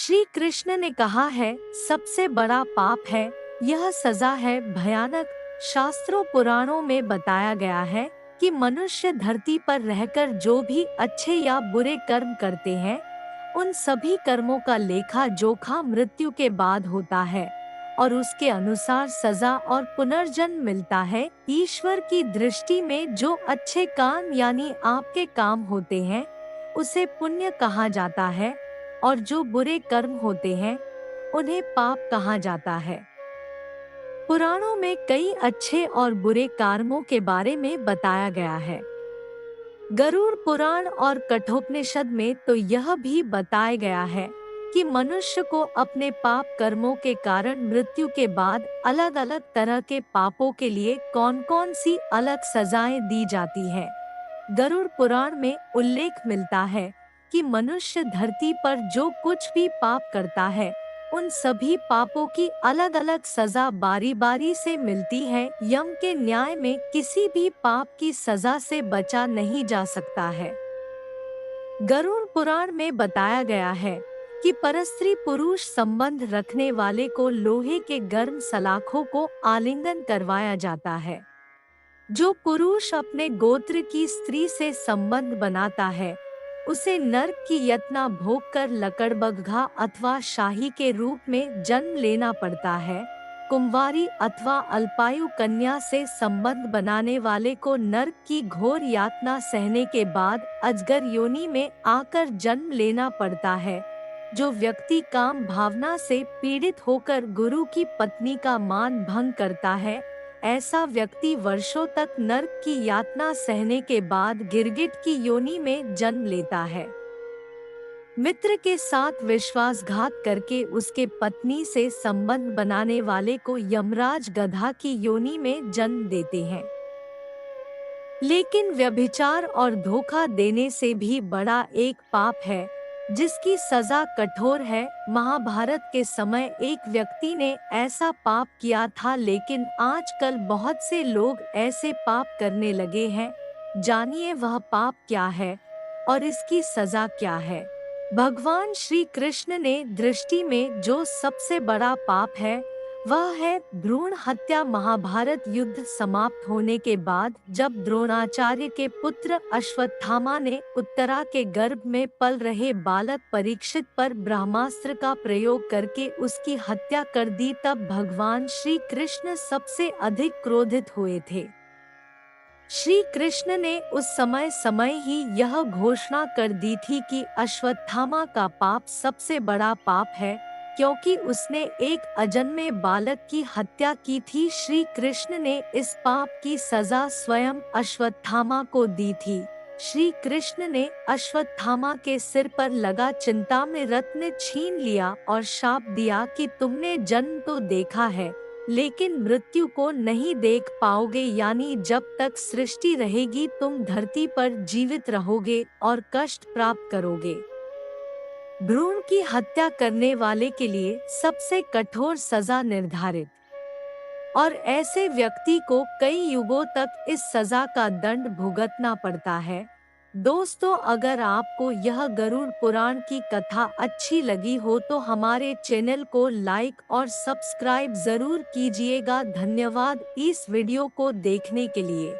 श्री कृष्ण ने कहा है, सबसे बड़ा पाप है, यह सजा है भयानक। शास्त्रों पुराणों में बताया गया है कि मनुष्य धरती पर रहकर जो भी अच्छे या बुरे कर्म करते हैं, उन सभी कर्मों का लेखा जोखा मृत्यु के बाद होता है और उसके अनुसार सजा और पुनर्जन्म मिलता है। ईश्वर की दृष्टि में जो अच्छे काम यानी आपके काम होते हैं, उसे पुण्य कहा जाता है और जो बुरे कर्म होते हैं, उन्हें पाप कहा जाता है। पुराणों में कई अच्छे और बुरे कर्मों के बारे में बताया गया है। गरुड़ पुराण और कठोपनिषद में तो यह भी बताया गया है कि मनुष्य को अपने पाप कर्मों के कारण मृत्यु के बाद अलग अलग तरह के पापों के लिए कौन कौन सी अलग सजाएं दी जाती है। गरुड़ पुराण में उल्लेख मिलता है कि मनुष्य धरती पर जो कुछ भी पाप करता है, उन सभी पापों की अलग अलग सजा बारी बारी से मिलती है। यम के न्याय में किसी भी पाप की सजा से बचा नहीं जा सकता है। गरुड़ पुराण में बताया गया है कि परस्त्री पुरुष संबंध रखने वाले को लोहे के गर्म सलाखों को आलिंगन करवाया जाता है। जो पुरुष अपने गोत्र की स्त्री से संबंध बनाता है, उसे नरक की यातना भोग कर लकड़बग्घा अथवा शाही के रूप में जन्म लेना पड़ता है। कुंवारी अथवा अल्पायु कन्या से संबंध बनाने वाले को नरक की घोर यातना सहने के बाद अजगर योनि में आकर जन्म लेना पड़ता है। जो व्यक्ति काम भावना से पीड़ित होकर गुरु की पत्नी का मान भंग करता है, ऐसा व्यक्ति वर्षों तक नरक की यातना सहने के बाद गिरगिट की योनि में जन्म लेता है। मित्र के साथ विश्वासघात करके उसके पत्नी से संबंध बनाने वाले को यमराज गधा की योनि में जन्म देते हैं। लेकिन व्यभिचार और धोखा देने से भी बड़ा एक पाप है, जिसकी सजा कठोर है। महाभारत के समय एक व्यक्ति ने ऐसा पाप किया था, लेकिन आजकल बहुत से लोग ऐसे पाप करने लगे हैं। जानिए वह पाप क्या है और इसकी सजा क्या है। भगवान श्री कृष्ण ने दृष्टि में जो सबसे बड़ा पाप है, वह है भ्रूण हत्या। महाभारत युद्ध समाप्त होने के बाद जब द्रोणाचार्य के पुत्र अश्वत्थामा ने उत्तरा के गर्भ में पल रहे बालक परीक्षित पर ब्रह्मास्त्र का प्रयोग करके उसकी हत्या कर दी, तब भगवान श्री कृष्ण सबसे अधिक क्रोधित हुए थे। श्री कृष्ण ने उस समय ही यह घोषणा कर दी थी कि अश्वत्थामा का पाप सबसे बड़ा पाप है, क्योंकि उसने एक अजन्मे बालक की हत्या की थी। श्री कृष्ण ने इस पाप की सजा स्वयं अश्वत्थामा को दी थी। श्री कृष्ण ने अश्वत्थामा के सिर पर लगा चिंतामणि रत्न छीन लिया और शाप दिया कि तुमने जन्म तो देखा है, लेकिन मृत्यु को नहीं देख पाओगे, यानी जब तक सृष्टि रहेगी तुम धरती पर जीवित रहोगे और कष्ट प्राप्त करोगे। भ्रूण की हत्या करने वाले के लिए सबसे कठोर सजा निर्धारित, और ऐसे व्यक्ति को कई युगों तक इस सजा का दंड भुगतना पड़ता है। दोस्तों, अगर आपको यह गरुड़ पुराण की कथा अच्छी लगी हो तो हमारे चैनल को लाइक और सब्सक्राइब जरूर कीजिएगा। धन्यवाद इस वीडियो को देखने के लिए।